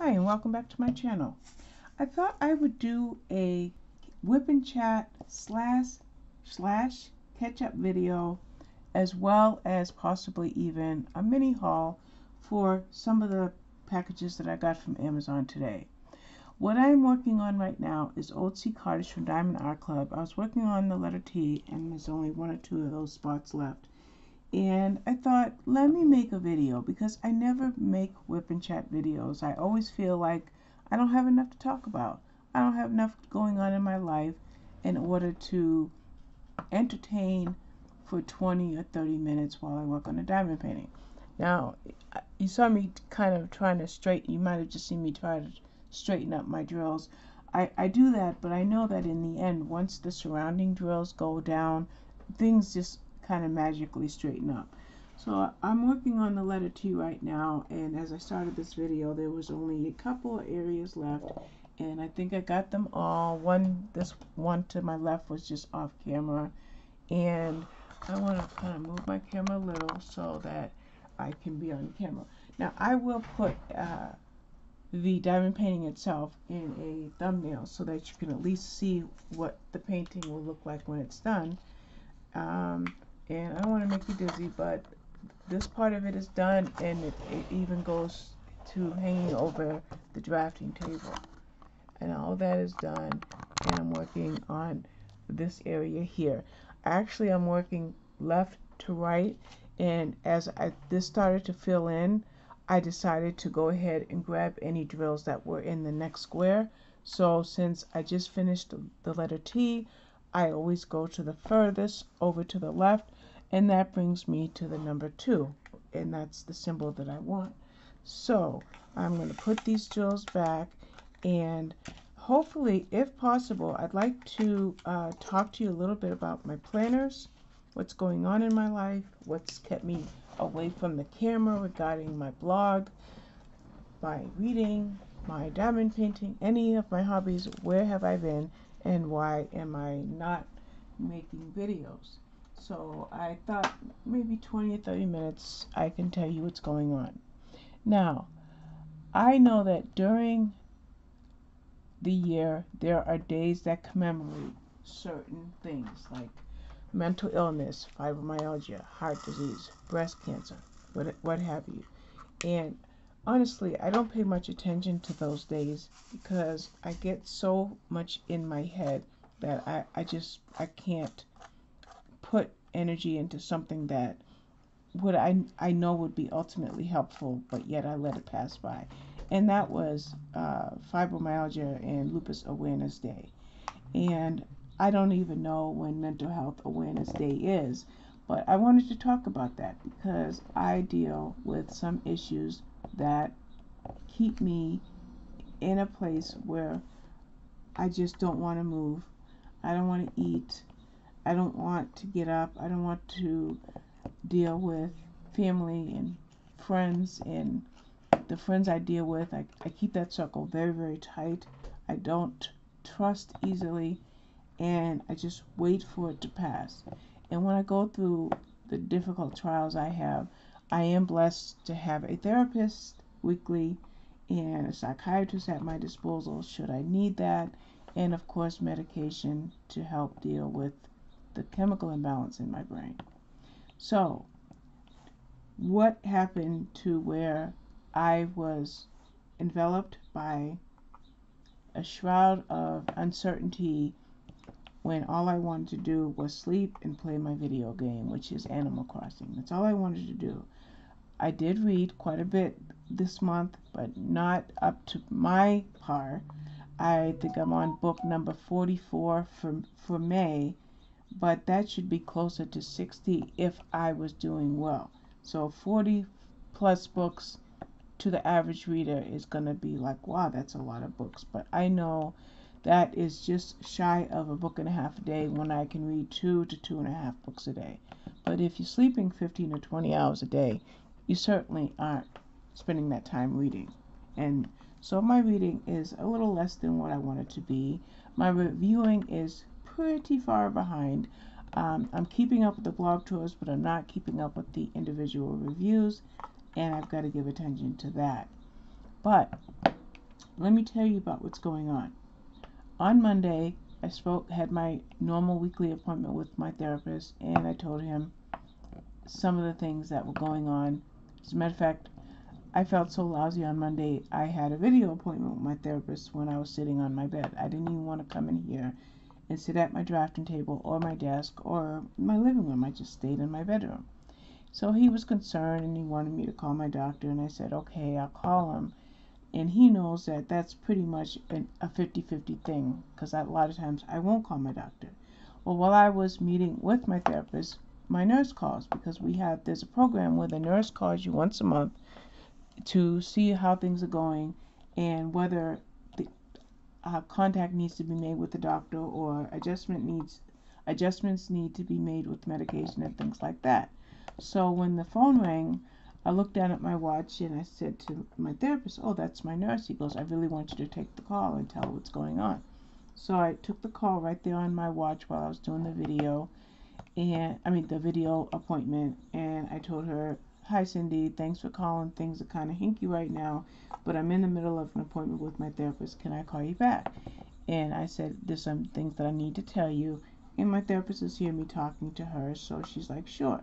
Hi, and welcome back to my channel. I thought I would do a whip and chat slash catch-up video, as well as possibly even a mini haul for some of the packages that I got from Amazon today. What I'm working on right now is Old Sea Cottage from Diamond Art Club. I was working on the letter T, and there's only one or two of those spots left. And I thought, let me make a video, because I never make whip and chat videos. I always feel like I don't have enough to talk about. I don't have enough going on in my life in order to entertain for 20 or 30 minutes while I work on a diamond painting. Now, you saw me kind of trying to straighten, you might have just seen me try to straighten up my drills. I do that, but I know that in the end, once the surrounding drills go down, things just kind of magically straighten up. So I'm working on the letter T right now, and as I started this video, there was only a couple of areas left, and I think I got them all. This one to my left was just off camera, and I want to kind of move my camera a little so that I can be on camera. Now I will put the diamond painting itself in a thumbnail so that you can at least see what the painting will look like when it's done. And I don't want to make you dizzy, but this part of it is done, and it even goes to hanging over the drafting table. And all that is done, and I'm working on this area here. Actually, I'm working left to right, and as this started to fill in, I decided to go ahead and grab any drills that were in the next square. So since I just finished the letter T, I always go to the furthest over to the left, and that brings me to the number 2, and that's the symbol that I want. So I'm going to put these drills back, and hopefully, if possible, I'd like to talk to you a little bit about my planners, what's going on in my life, what's kept me away from the camera regarding my blog, my reading, my diamond painting, any of my hobbies. Where have I been, and why am I not making videos? So I thought maybe 20 or 30 minutes I can tell you what's going on. Now, I know that during the year there are days that commemorate certain things like mental illness, fibromyalgia, heart disease, breast cancer, what have you. And honestly, I don't pay much attention to those days because I get so much in my head that I can't put energy into something that I know would be ultimately helpful, but yet I let it pass by. And that was Fibromyalgia and Lupus Awareness Day. And I don't even know when Mental Health Awareness Day is, but I wanted to talk about that because I deal with some issues that keep me in a place where I just don't want to move. I don't want to eat. I don't want to get up. I don't want to deal with family and friends, and the friends I deal with, I keep that circle very, very tight. I don't trust easily, and I just wait for it to pass. And when I go through the difficult trials I have, I am blessed to have a therapist weekly and a psychiatrist at my disposal should I need that, and of course medication to help deal with the chemical imbalance in my brain. So what happened to where I was enveloped by a shroud of uncertainty when all I wanted to do was sleep and play my video game, which is Animal Crossing. That's all I wanted to do. I did read quite a bit this month, but not up to my par. I think I'm on book number 44 for May, but that should be closer to 60 if I was doing well. So 40 plus books to the average reader is going to be like, wow, that's a lot of books. But I know that is just shy of a book and a half a day when I can read 2 to 2.5 books a day. But if you're sleeping 15 or 20 hours a day, you certainly aren't spending that time reading. And so my reading is a little less than what I want it to be. My reviewing is pretty far behind. I'm keeping up with the blog tours, but I'm not keeping up with the individual reviews, and I've got to give attention to that. But let me tell you about what's going on. On Monday, had my normal weekly appointment with my therapist, and I told him some of the things that were going on. As a matter of fact, I felt so lousy on Monday, I had a video appointment with my therapist when I was sitting on my bed. I didn't even want to come in here and sit at my drafting table or my desk or my living room. I just stayed in my bedroom. So he was concerned and he wanted me to call my doctor, and I said, okay, I'll call him. And he knows that that's pretty much a 50-50 thing, because a lot of times I won't call my doctor. Well, while I was meeting with my therapist, my nurse calls, because there's a program where the nurse calls you once a month to see how things are going and whether the contact needs to be made with the doctor or adjustments need to be made with medication and things like that. So when the phone rang, I looked down at my watch and I said to my therapist, oh, that's my nurse. He goes, I really want you to take the call and tell what's going on. So I took the call right there on my watch while I was doing the video appointment, and I told her, hi Cindy, thanks for calling. Things are kind of hinky right now, but I'm in the middle of an appointment with my therapist. Can I call you back? And I said, there's some things that I need to tell you, and my therapist is hearing me talking to her, so she's like, sure.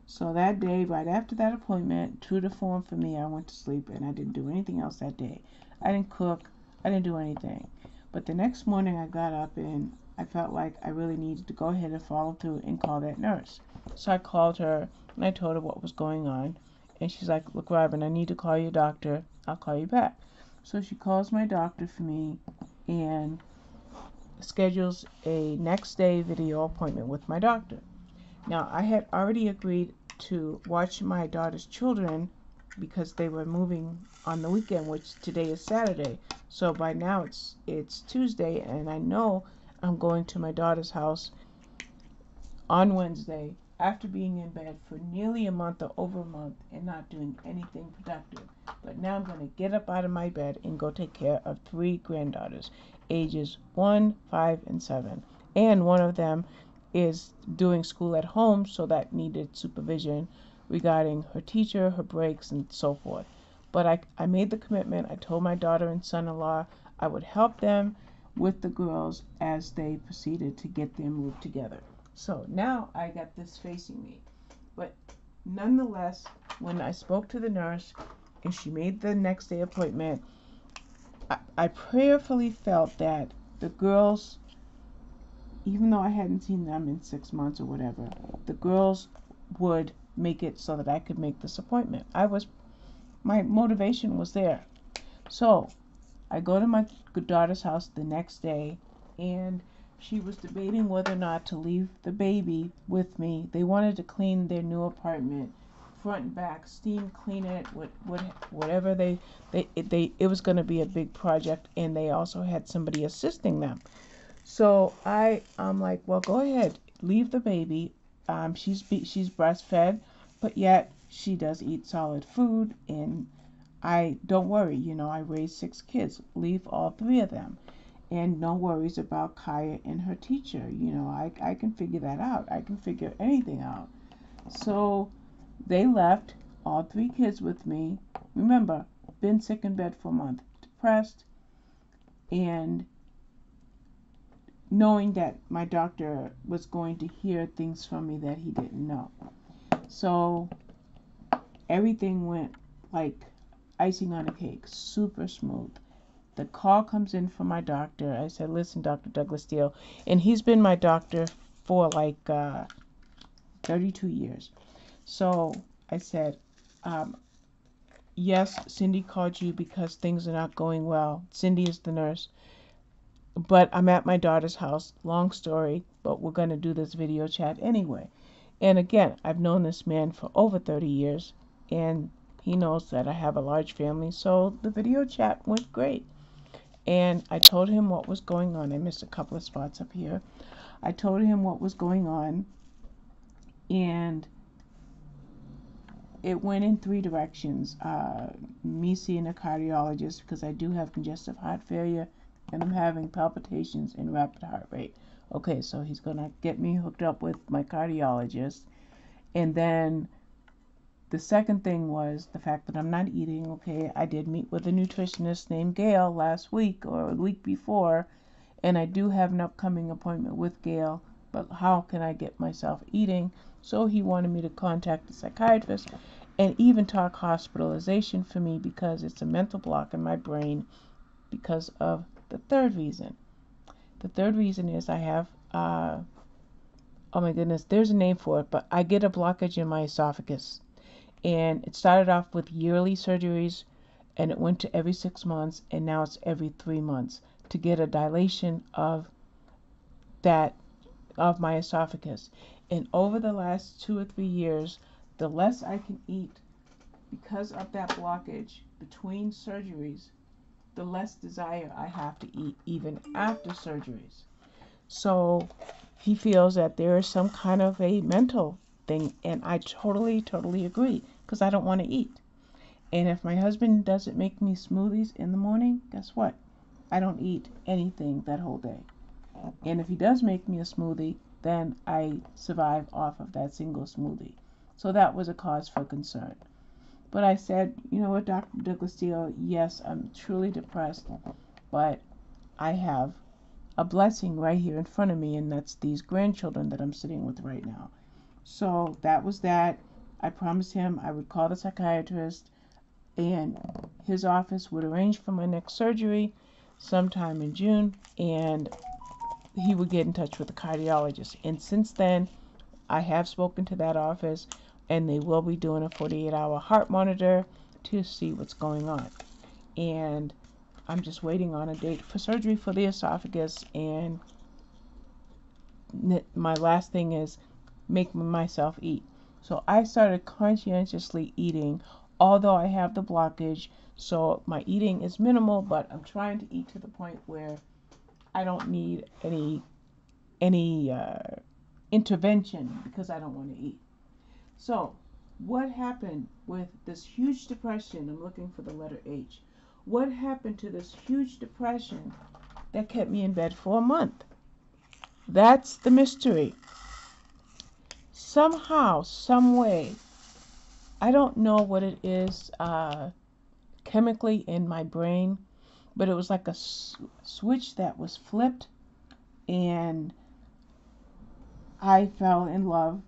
So that day, right after that appointment, true to form for me, I went to sleep and I didn't do anything else that day. I didn't cook, I didn't do anything. But the next morning I got up and I felt like I really needed to go ahead and follow through and call that nurse. So I called her and I told her what was going on. And she's like, look, Robin, I need to call your doctor. I'll call you back. So she calls my doctor for me and schedules a next day video appointment with my doctor. Now, I had already agreed to watch my daughter's children because they were moving on the weekend, which today is Saturday. So by now it's Tuesday, and I know I'm going to my daughter's house on Wednesday after being in bed for nearly a month or over a month and not doing anything productive. But now I'm going to get up out of my bed and go take care of 3 granddaughters, ages 1, 5, and 7. And one of them is doing school at home, so that needed supervision regarding her teacher, her breaks, and so forth. But I made the commitment. I told my daughter and son-in-law I would help them with the girls as they proceeded to get their move together. So now I got this facing me. But nonetheless, when I spoke to the nurse and she made the next day appointment, I prayerfully felt that the girls, even though I hadn't seen them in 6 months or whatever, the girls would make it so that I could make this appointment. My motivation was there. So I go to my daughter's house the next day, and she was debating whether or not to leave the baby with me. They wanted to clean their new apartment, front and back, steam clean it, whatever it was going to be a big project, and they also had somebody assisting them. So I'm like, well, go ahead, leave the baby. She's breastfed, but yet she does eat solid food, and don't worry, I raised 6 kids. Leave all 3 of them, and no worries about Kaya and her teacher. I can figure that out. I can figure anything out. So they left all 3 kids with me. Remember, been sick in bed for a month, depressed, and knowing that my doctor was going to hear things from me that he didn't know. So everything went like icing on a cake, super smooth. The call comes in from my doctor. I said, listen, Dr. Douglas Steele, and he's been my doctor for like 32 years. So I said, yes, Cindy called you because things are not going well. Cindy is the nurse. But I'm at my daughter's house. Long story, but we're going to do this video chat anyway. And again, I've known this man for over 30 years, and he knows that I have a large family, so the video chat went great. And I told him what was going on. I missed a couple of spots up here. I told him what was going on, and it went in 3 directions. Me seeing a cardiologist because I do have congestive heart failure, and I'm having palpitations and rapid heart rate. Okay, so he's going to get me hooked up with my cardiologist. And then the second thing was the fact that I'm not eating. Okay, I did meet with a nutritionist named Gail last week or a week before, and I do have an upcoming appointment with Gail, but how can I get myself eating? So he wanted me to contact a psychiatrist and even talk hospitalization for me because it's a mental block in my brain because of the third reason. The third reason is I have, oh my goodness, there's a name for it, but I get a blockage in my esophagus. And it started off with yearly surgeries, and it went to every 6 months, and now it's every 3 months to get a dilation of my esophagus. And over the last 2 or 3 years, the less I can eat because of that blockage between surgeries, the less desire I have to eat even after surgeries. So he feels that there is some kind of a mental thing, and I totally agree, because I don't want to eat. And if my husband doesn't make me smoothies in the morning, guess what? I don't eat anything that whole day. And if he does make me a smoothie, then I survive off of that single smoothie. So that was a cause for concern. But I said, you know what, Dr. Douglas Steele, yes, I'm truly depressed, but I have a blessing right here in front of me, and that's these grandchildren that I'm sitting with right now. So that was that. I promised him I would call the psychiatrist, and his office would arrange for my next surgery sometime in June, and he would get in touch with the cardiologist. And since then, I have spoken to that office, and they will be doing a 48-hour heart monitor to see what's going on. And I'm just waiting on a date for surgery for the esophagus, and my last thing is make myself eat. So I started conscientiously eating, although I have the blockage, so my eating is minimal, but I'm trying to eat to the point where I don't need any intervention because I don't want to eat. So what happened with this huge depression? I'm looking for the letter H. What happened to this huge depression that kept me in bed for a month? That's the mystery. Somehow, some way, I don't know what it is chemically in my brain, but it was like a switch that was flipped, and I fell in love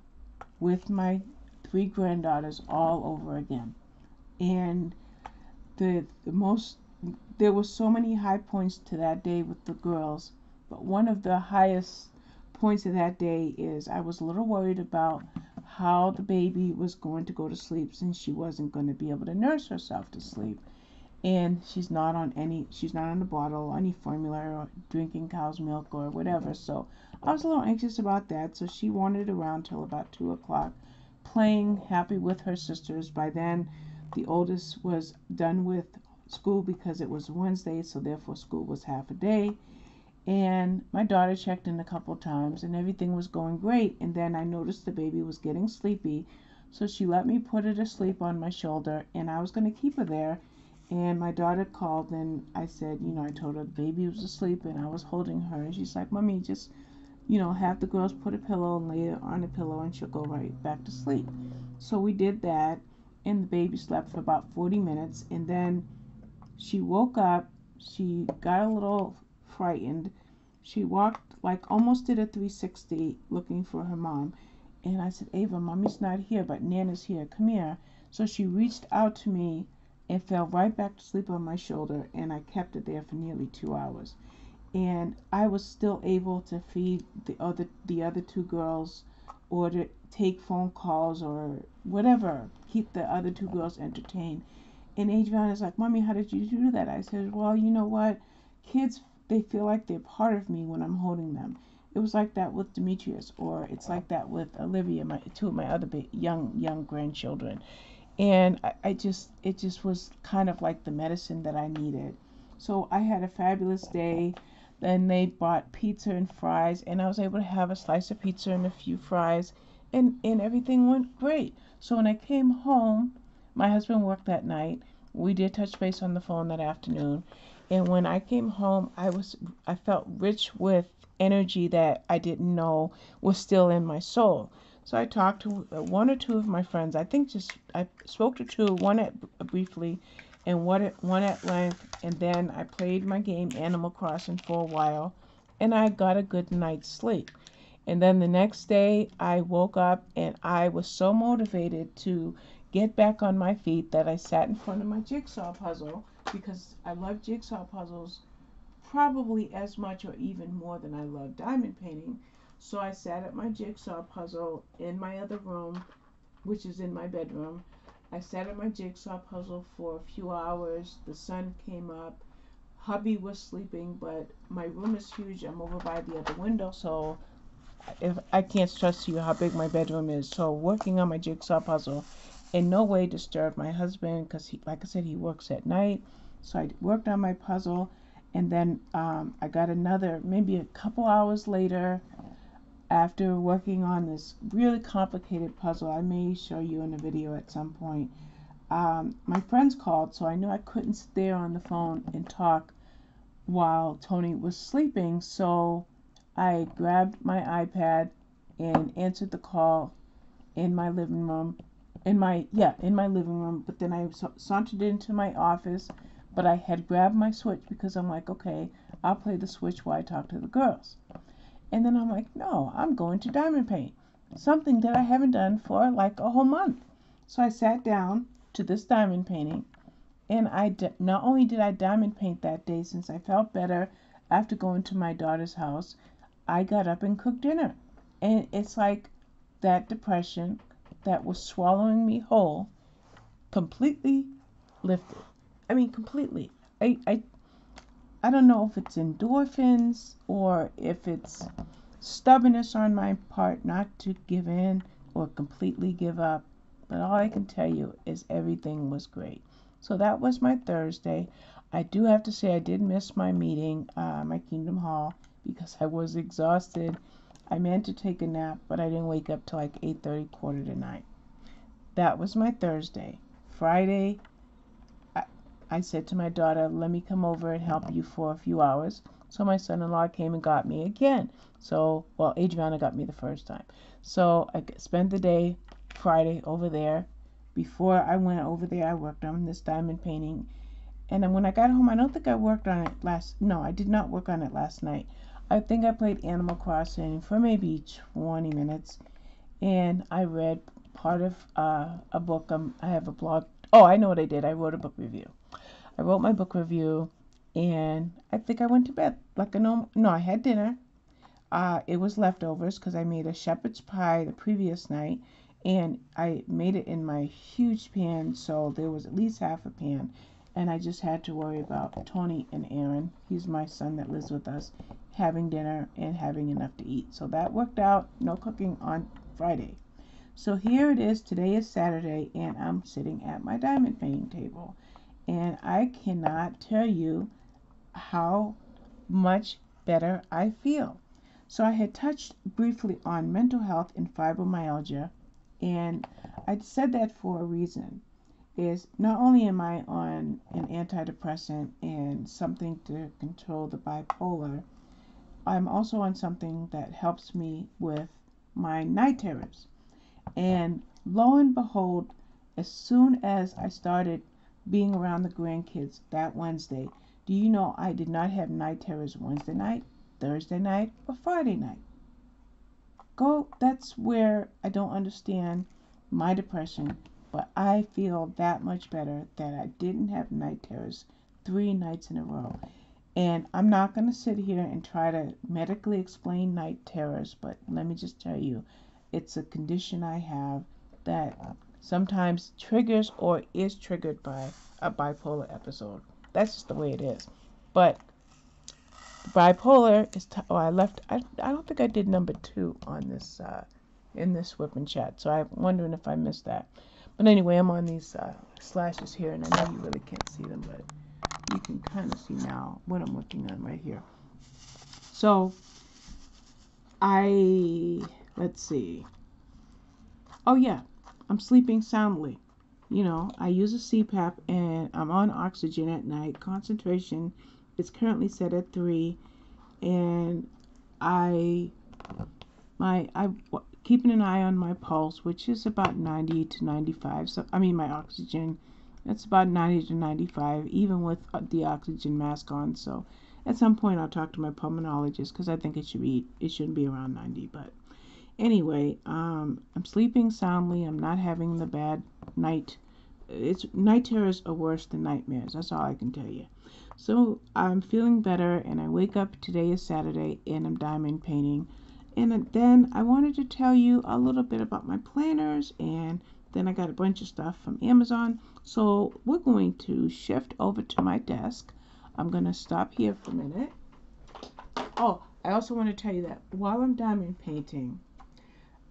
with my 3 granddaughters all over again. And there were so many high points to that day with the girls, but one of the highest points of that day is I was a little worried about how the baby was going to go to sleep, since she wasn't going to be able to nurse herself to sleep, and she's not on the bottle, any formula, or drinking cow's milk or whatever. So I was a little anxious about that. So she wandered around till about 2 o'clock, playing happy with her sisters. By then, the oldest was done with school because it was Wednesday, so therefore school was half a day. And my daughter checked in a couple times, and everything was going great. And then I noticed the baby was getting sleepy, so she let me put her to sleep on my shoulder, and I was going to keep her there. And my daughter called, and I said, I told her the baby was asleep, and I was holding her. And she's like, Mommy, just, have the girls put a pillow and lay her on a pillow, and she'll go right back to sleep. So we did that, and the baby slept for about 40 minutes. And then she woke up. She got a little frightened. She walked, almost did a 360 looking for her mom. And I said, Ava, Mommy's not here, but Nana's here. Come here. So she reached out to me and fell right back to sleep on my shoulder, and I kept it there for nearly 2 hours. And I was still able to feed the other 2 girls, or to take phone calls or whatever, keep the other 2 girls entertained. And Adriana's like, Mommy, how did you do that? I said, well, you know what? Kids, they feel like they're part of me when I'm holding them. It was like that with Demetrius, or it's like that with Olivia, 2 of my other young grandchildren. And it just was kind of like the medicine that I needed. So I had a fabulous day. Then they bought pizza and fries, and I was able to have a slice of pizza and a few fries, and everything went great. So when I came home, my husband worked that night. We did touch base on the phone that afternoon. And when I came home, I felt rich with energy that I didn't know was still in my soul. So I talked to one or two of my friends. I think I spoke to two, one briefly and one at length, and then I played my game Animal Crossing for a while, and I got a good night's sleep. And then the next day I woke up and I was so motivated to get back on my feet that I sat in front of my jigsaw puzzle, because I love jigsaw puzzles probably as much or even more than I love diamond painting. So I sat at my jigsaw puzzle in my other room, which is in my bedroom. I sat at my jigsaw puzzle for a few hours. The sun came up. Hubby was sleeping, but my room is huge. I'm over by the other window, so if I can't stress to you how big my bedroom is. So working on my jigsaw puzzle in no way disturbed my husband, because he, like I said, he works at night. So I worked on my puzzle, and then I got another, maybe a couple hours later, after working on this really complicated puzzle. I may show you in a video at some point. My friends called, so I knew I couldn't sit there on the phone and talk while Tony was sleeping. So I grabbed my iPad and answered the call in my living room. In my living room. But then I sauntered into my office. But I had grabbed my Switch because I'm like, okay, I'll play the Switch while I talk to the girls. And then I'm like, no, I'm going to diamond paint. Something that I haven't done for like a whole month. So I sat down to this diamond painting. And not only did I diamond paint that day, since I felt better after going to my daughter's house, I got up and cooked dinner. And it's like that depression that was swallowing me whole completely lifted. I mean, completely. I don't know if it's endorphins or if it's stubbornness on my part not to give in or completely give up. But all I can tell you is everything was great. So that was my Thursday. I do have to say I did miss my meeting, my Kingdom Hall, because I was exhausted. I meant to take a nap, but I didn't wake up till like 8:30, quarter to 9. That was my Thursday. Friday, I said to my daughter, let me come over and help you for a few hours. So my son-in-law came and got me again. So, well, Adriana got me the first time. So I spent the day Friday over there. Before I went over there, I worked on this diamond painting. And then when I got home, I don't think I worked on it I did not work on it last night. I think I played Animal Crossing for maybe 20 minutes. And I read part of a book. I have a blog. Oh, I know what I did. I wrote a book review. I wrote my book review, and I think I went to bed like a normal. No, I had dinner. It was leftovers because I made a shepherd's pie the previous night, and I made it in my huge pan, so there was at least half a pan, and I just had to worry about Tony and Aaron. He's my son that lives with us, having dinner and having enough to eat. So that worked out. No cooking on Friday. So here it is. Today is Saturday, and I'm sitting at my diamond painting table. And I cannot tell you how much better I feel. So I had touched briefly on mental health and fibromyalgia, and I said that for a reason. Is not only am I on an antidepressant and something to control the bipolar, I'm also on something that helps me with my night terrors. And lo and behold, as soon as I started being around the grandkids that Wednesday, do you know I did not have night terrors Wednesday night, Thursday night, or Friday night? That's where I don't understand my depression, but I feel that much better that I didn't have night terrors 3 nights in a row. And I'm not going to sit here and try to medically explain night terrors, but let me just tell you, it's a condition I have that sometimes triggers or is triggered by a bipolar episode. That's just the way it is. But bipolar is I don't think I did number 2 on this in this WIP and chat, so I'm wondering if I missed that. But anyway, I'm on these slashes here, and I know you really can't see them, but you can kind of see now what I'm working on right here. So let's see. Oh yeah, I'm sleeping soundly. You know, I use a CPAP and I'm on oxygen at night. Concentration is currently set at 3, and I keeping an eye on my pulse, which is about 90 to 95. So I mean my oxygen, it's about 90 to 95, even with the oxygen mask on. So at some point I'll talk to my pulmonologist because I think it shouldn't be around 90. But anyway, I'm sleeping soundly. I'm not having the bad night. Night terrors are worse than nightmares. That's all I can tell you. So I'm feeling better, and I wake up. Today is Saturday, and I'm diamond painting. And then I wanted to tell you a little bit about my planners, and then I got a bunch of stuff from Amazon. So we're going to shift over to my desk. I'm going to stop here for a minute. Oh, I also want to tell you that while I'm diamond painting,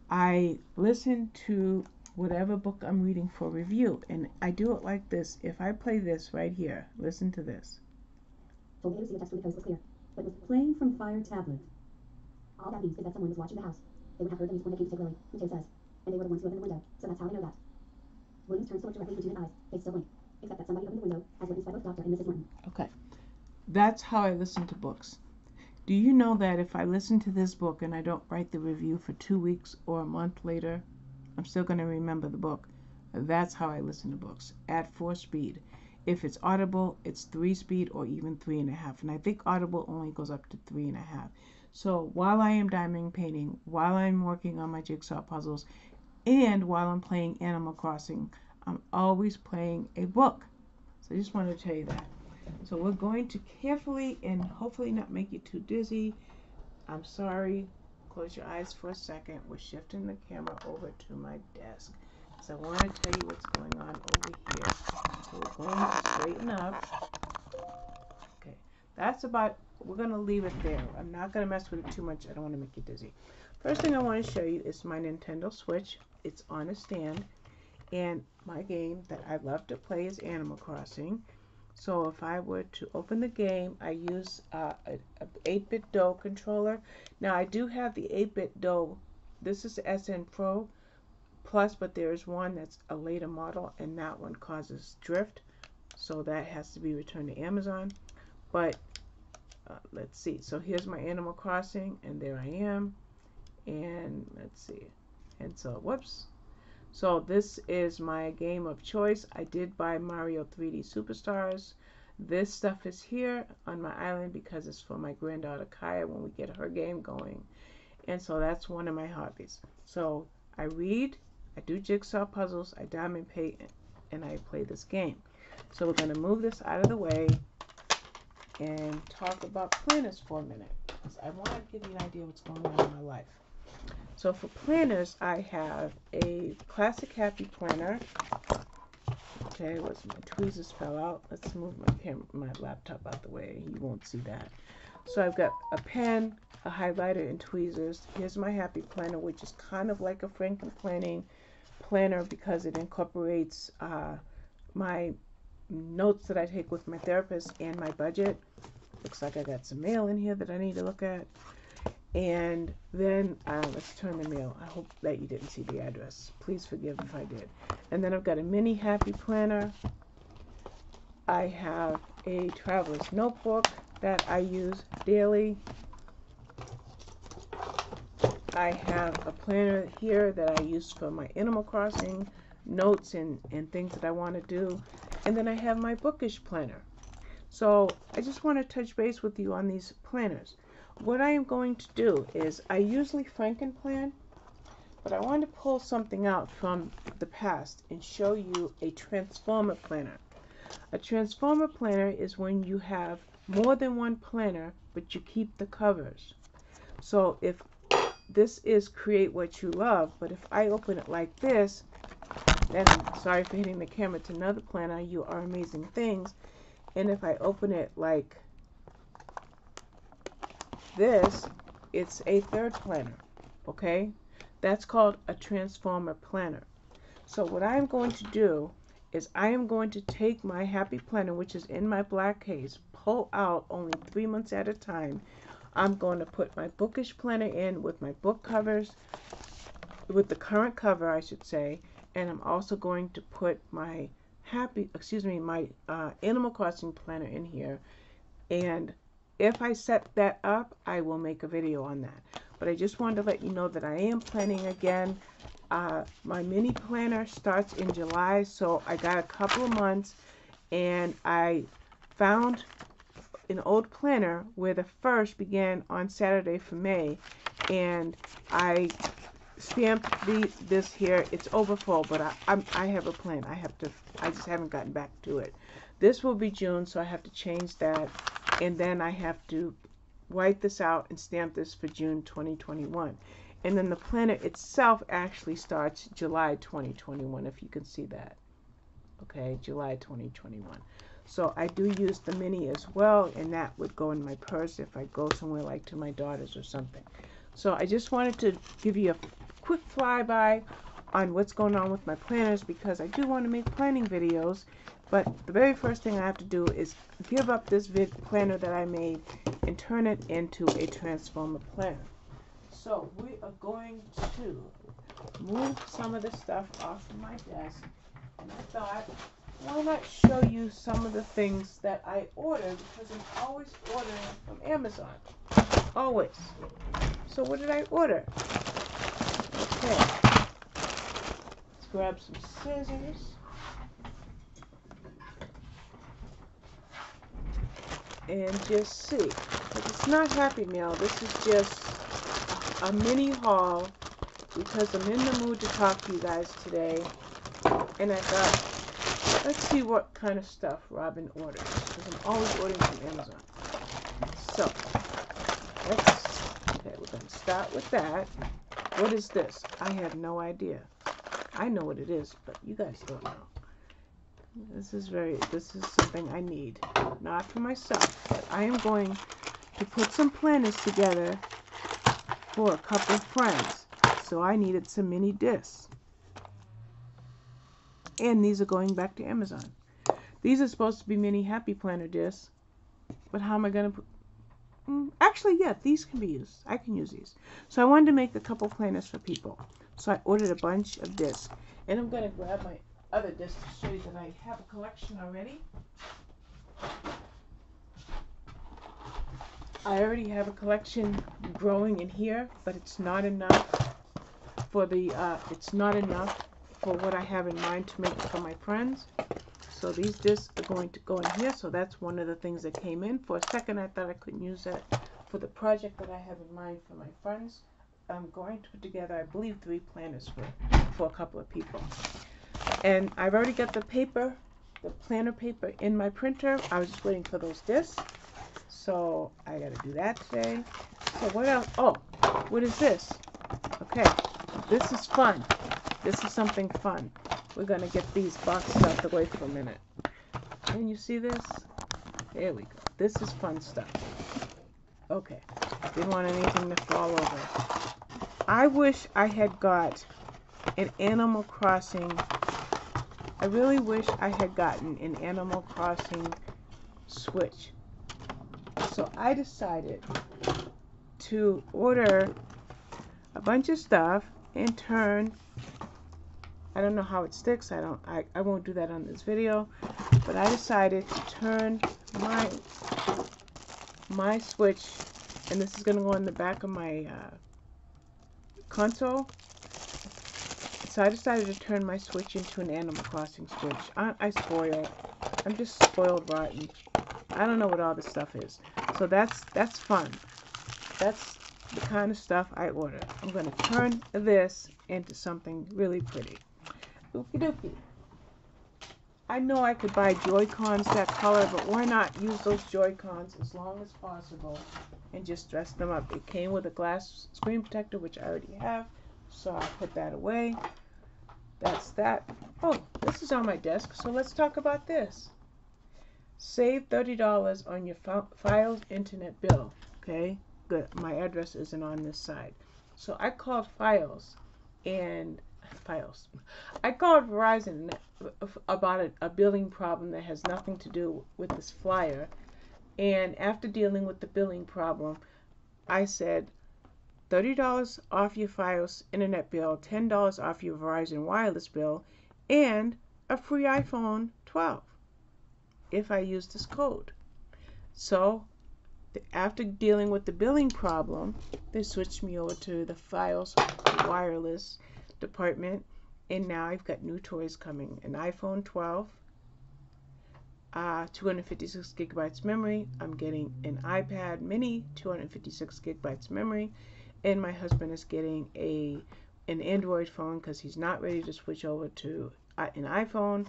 I listen to whatever book I'm reading for review, and I do it like this. If I play this right here, listen to this. Told me to see the text from the coast was clear, but it was playing from Fire tablet. All that means is that someone was watching the house. They would have heard the news when they came to take Lily, who Jay says, and they were the ones who opened the window, so that's how I know that. Williams turns to look directly into Judith's eyes. They still blink, except that somebody opened the window, as witnessed by both Dr. and Mrs. Martin. Okay, that's how I listen to books. Do you know that if I listen to this book and I don't write the review for 2 weeks or a month later, I'm still going to remember the book? That's how I listen to books, at 4 speed. If it's Audible, it's 3 speed or even 3.5. And I think Audible only goes up to 3.5. So while I am diamond painting, while I'm working on my jigsaw puzzles, and while I'm playing Animal Crossing, I'm always playing a book. So I just wanted to tell you that. So we're going to carefully and hopefully not make you too dizzy. I'm sorry. Close your eyes for a second. We're shifting the camera over to my desk. So I want to tell you what's going on over here. So we're going to straighten up. Okay, that's about, we're going to leave it there. I'm not going to mess with it too much. I don't want to make you dizzy. First thing I want to show you is my Nintendo Switch. It's on a stand. And my game that I love to play is Animal Crossing. So if I were to open the game, I use a 8-bit DOE controller. Now I do have the 8-bit DOE. This is the SN Pro Plus, but there is one that's a later model, and that one causes drift. So that has to be returned to Amazon. But let's see. So here's my Animal Crossing, and there I am. And let's see. And so, whoops. So this is my game of choice. I did buy Mario 3D Superstars. This stuff is here on my island because it's for my granddaughter Kaya when we get her game going. And so that's one of my hobbies. So I read, I do jigsaw puzzles, I diamond paint, and I play this game. So we're going to move this out of the way and talk about planners for a minute, because I want to give you an idea of what's going on in my life. So for planners, I have a classic happy planner. Okay, my tweezers fell out. Let's move my laptop out the way. You won't see that. So I've got a pen, a highlighter, and tweezers. Here's my happy planner, which is kind of like a Franken planning planner because it incorporates my notes that I take with my therapist and my budget. Looks like I got some mail in here that I need to look at. And then let's turn the mail. I hope that you didn't see the address. Please forgive if I did. And then I've got a mini happy planner. I have a traveler's notebook that I use daily. I have a planner here that I use for my Animal Crossing notes and things that I want to do. And then I have my bookish planner. So I just want to touch base with you on these planners. What I am going to do is, I usually Franken plan, but I want to pull something out from the past and show you a transformer planner. A transformer planner is when you have more than one planner, but you keep the covers. So if this is Create What You Love, but if I open it like this, then, sorry for hitting the camera, to another planner, You Are Amazing Things. And if I open it like this, it's a third planner. Okay, that's called a transformer planner. So what I'm going to do is I am going to take my happy planner, which is in my black case, pull out only 3 months at a time. I'm going to put my bookish planner in with my book covers, with the current cover I should say, and I'm also going to put my my Animal Crossing planner in here. And if I set that up, I will make a video on that. but I just wanted to let you know that I am planning again. My mini planner starts in July, so I got a couple of months, and I found an old planner where the first began on Saturday for May, and I stamped this here. It's overfull, but I have a plan. I just haven't gotten back to it. This will be June, so I have to change that, and then I have to white this out and stamp this for June 2021. And then the planner itself actually starts July 2021, if you can see that. Okay, July 2021. So I do use the mini as well, and that would go in my purse if I go somewhere like to my daughter's or something. So I just wanted to give you a quick flyby on what's going on with my planners, because I do want to make planning videos, but the very first thing I have to do is give up this planner that I made and turn it into a transformer planner. So we are going to move some of the stuff off of my desk, and I thought, why not show you some of the things that I ordered, because I'm always ordering from Amazon. Always. So what did I order? Okay. Let's grab some scissors. And just see. But it's not Happy Mail. This is just a mini haul, because I'm in the mood to talk to you guys today. And I thought, let's see what kind of stuff Robin orders, because I'm always ordering from Amazon. So, we're going to start with that. What is this? I have no idea. I know what it is, but you guys don't know. This is something I need. Not for myself, but I am going to put some planners together for a couple of friends. So I needed some mini discs. And these are going back to Amazon. These are supposed to be mini happy planner discs. But how am I going to put... Actually, yeah, these can be used. I can use these. So I wanted to make a couple planners for people. So I ordered a bunch of discs. And I'm going to grab my other discs to show you that I have a collection already. I already have a collection growing in here, but it's not enough for what I have in mind to make for my friends. So these discs are going to go in here. So that's one of the things that came in. For a second, I thought I couldn't use that for the project that I have in mind for my friends. I'm going to put together, I believe, 3 planners for a couple of people. And I've already got the paper, the planner paper in my printer. I was just waiting for those discs. So I got to do that today. So what else? Oh, what is this? Okay, this is fun. This is something fun. We're going to get these boxes out the way for a minute. Can you see this? There we go. This is fun stuff. Okay, didn't want anything to fall over. I wish I had got an Animal Crossing. I really wish I had gotten an Animal Crossing Switch. So I decided to order a bunch of stuff and turn, I don't know how it sticks, I won't do that on this video, but I decided to turn my Switch, and this is going to go in the back of my console. So I decided to turn my Switch into an Animal Crossing Switch. I'm just spoiled rotten. I don't know what all this stuff is. So that's fun. That's the kind of stuff I order. I'm going to turn this into something really pretty. Okie dokie. I know I could buy Joy-Cons that color, but why not use those Joy-Cons as long as possible and just dress them up. It came with a glass screen protector, which I already have, so I'll put that away. That's that. Oh, this is on my desk, so let's talk about this. Save $30 on your Files internet bill. Okay, good. My address isn't on this side. So I called Files. I called Verizon about a billing problem that has nothing to do with this flyer. And after dealing with the billing problem, I said $30 off your Files internet bill, $10 off your Verizon wireless bill, and a free iPhone 12 if I use this code. So After dealing with the billing problem, they switched me over to the files wireless department, and now I've got new toys coming. An iPhone 12, 256 gigabytes memory. I'm getting an iPad mini, 256 gigabytes memory, and my husband is getting an Android phone because he's not ready to switch over to an iPhone,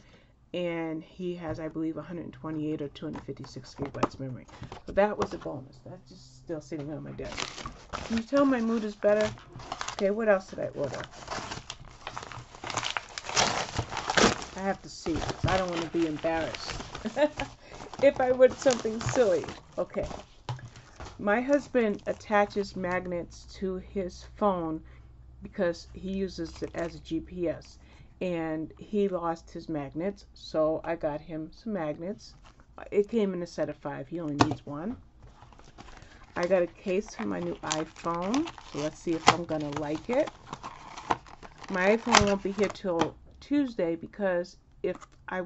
and he has, I believe, 128 or 256 gigabytes memory. So that was a bonus. That's just still sitting on my desk. Can you tell my mood is better? Okay, what else did I order? I have to see, because I don't want to be embarrassed if I would something silly. Okay. My husband attaches magnets to his phone because he uses it as a GPS, and he lost his magnets, so I got him some magnets. It came in a set of 5. He only needs one. I got a case for my new iPhone, so let's see if I'm gonna like it. My iPhone won't be here till Tuesday because if I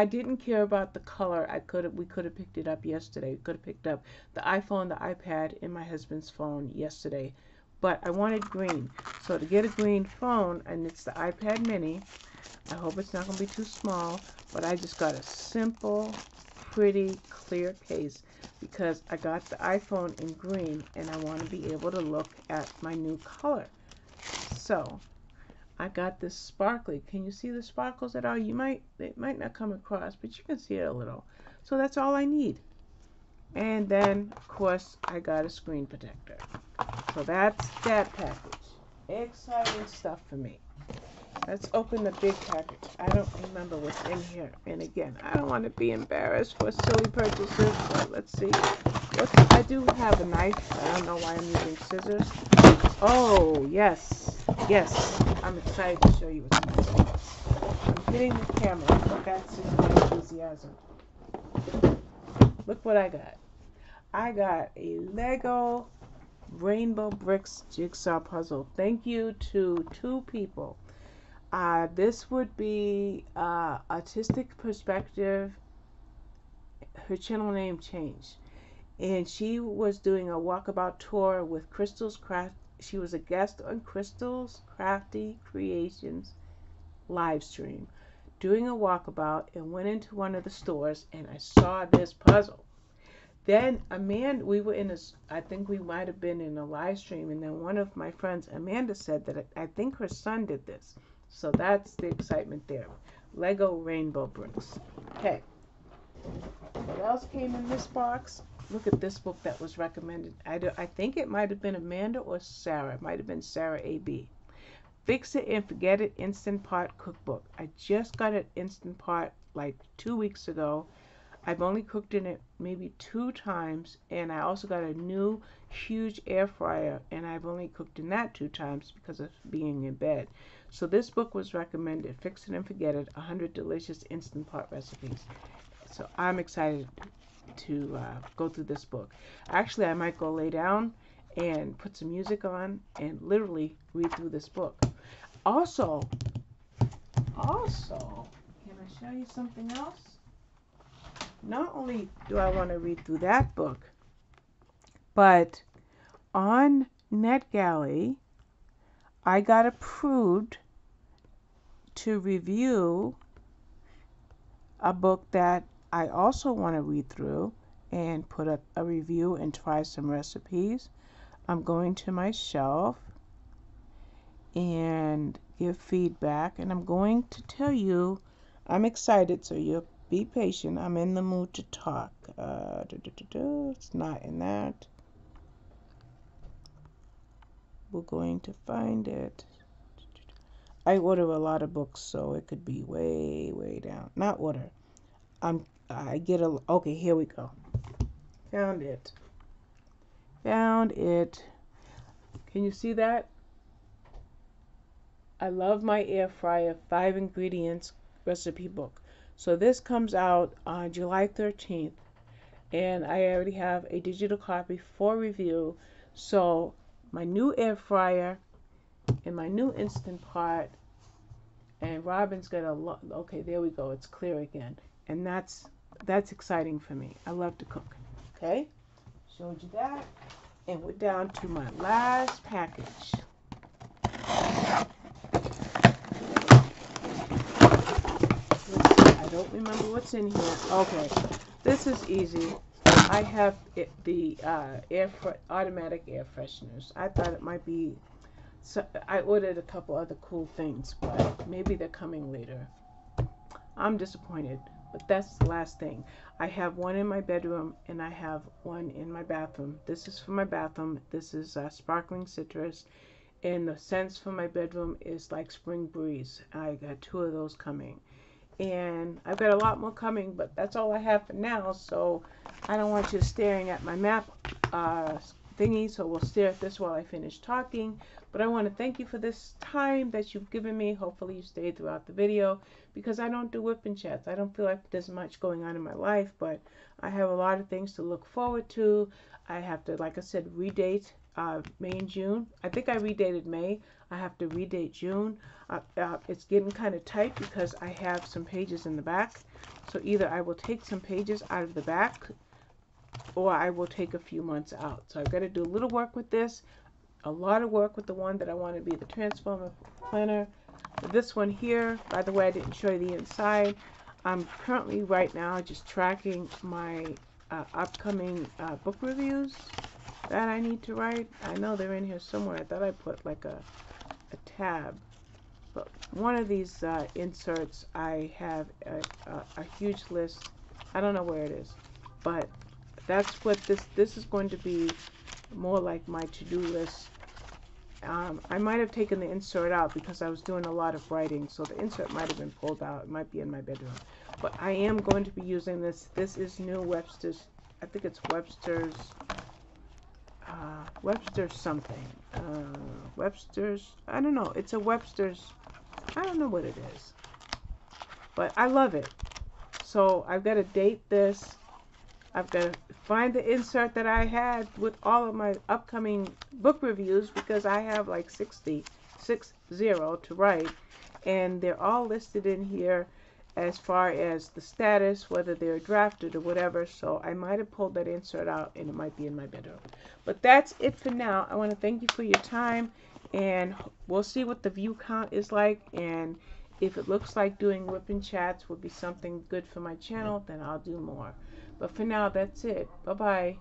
didn't care about the color, we could have picked it up yesterday. We could have picked up the iPhone, the iPad, and my husband's phone yesterday. But I wanted green. So to get a green phone, and it's the iPad mini, I hope it's not going to be too small, but I just got a simple, pretty, clear case because I got the iPhone in green and I want to be able to look at my new color. So I got this sparkly. Can you see the sparkles at all? It might not come across, but you can see it a little. So that's all I need. And then, of course, I got a screen protector. So that's that package. Exciting stuff for me. Let's open the big package. I don't remember what's in here. And again, I don't want to be embarrassed for silly purchases. So let's see. I do have a knife. I don't know why I'm using scissors. Oh, yes. Yes. I'm excited to show you what's in this. I'm hitting the camera, but that's just my enthusiasm. Look what I got. I got a Lego Rainbow Bricks jigsaw puzzle. Thank you to 2 people. This would be Artistic Perspective. Her channel name changed. And she was doing a walkabout tour with Crystal's Craft. She was a guest on Crystal's Crafty Creations live stream, doing a walkabout, and went into one of the stores, and I saw this puzzle. Then Amanda, I think we might have been in a live stream, and then one of my friends, Amanda, said that I think her son did this. So that's the excitement there. Lego Rainbow Bricks. Okay. What else came in this box? Look at this book that was recommended. I think it might have been Amanda or Sarah. It might have been Sarah A.B. Fix It and Forget It Instant Pot Cookbook. I just got an Instant Pot like 2 weeks ago. I've only cooked in it maybe 2 times, and I also got a new huge air fryer, and I've only cooked in that 2 times because of being in bed. So this book was recommended, Fix It and Forget It, 100 Delicious Instant Pot Recipes. So I'm excited to go through this book. Actually, I might go lay down and put some music on and literally read through this book. Also, can I show you something else? Not only do I want to read through that book, but on NetGalley, I got approved to review a book that I also want to read through and put up a review and try some recipes. I'm going to my shelf and give feedback, and I'm going to tell you I'm excited, so you'll be patient. I'm in the mood to talk. It's not in that. We're going to find it. I order a lot of books, so it could be way, way down. Not order. Okay, here we go. Found it. Found it. Can you see that? I love my air fryer 5 ingredients recipe book. So this comes out on July 13th, and I already have a digital copy for review. So my new air fryer and my new Instant Pot, and Robin's got okay, there we go, it's clear again. And that's exciting for me. I love to cook. Okay, showed you that. And we're down to my last package. I don't remember what's in here. Okay, this is easy. I have the automatic air fresheners. I thought it might be. So I ordered a couple other cool things, but maybe they're coming later. I'm disappointed, but that's the last thing. I have one in my bedroom and I have one in my bathroom. This is for my bathroom. This is sparkling citrus, and the scents for my bedroom is like spring breeze. I got 2 of those coming, and I've got a lot more coming, but that's all I have for now. So I don't want you staring at my map thingy, so we'll stare at this while I finish talking. But I want to thank you for this time that you've given me. Hopefully you stayed throughout the video, because I don't do whip and chats. I don't feel like there's much going on in my life, but I have a lot of things to look forward to. I have to, like I said, redate May and June. I think I redated May. I have to redate June. It's getting kind of tight because I have some pages in the back. So either I will take some pages out of the back, or I will take a few months out. So I've got to do a little work with this. A lot of work with the one that I want to be the transformer planner. This one here, by the way, I didn't show you the inside. I'm currently right now just tracking my upcoming book reviews that I need to write. I know they're in here somewhere. I thought I put like a tab. But one of these inserts, I have a huge list. I don't know where it is, but that's what this is going to be, more like my to-do list. I might have taken the insert out because I was doing a lot of writing, so the insert might have been pulled out. It might be in my bedroom. But I am going to be using this. This is new Webster's. I think it's Webster's something. Webster's, I don't know. It's a Webster's, I don't know what it is. But I love it. So I've got to date this. I've got to find the insert that I had with all of my upcoming book reviews, because I have like 60 to write, and they're all listed in here as far as the status, whether they're drafted or whatever. So I might have pulled that insert out and it might be in my bedroom. But that's it for now. I want to thank you for your time, and we'll see what the view count is like, and if it looks like doing whip and chats would be something good for my channel, then I'll do more. But for now, that's it. Bye-bye.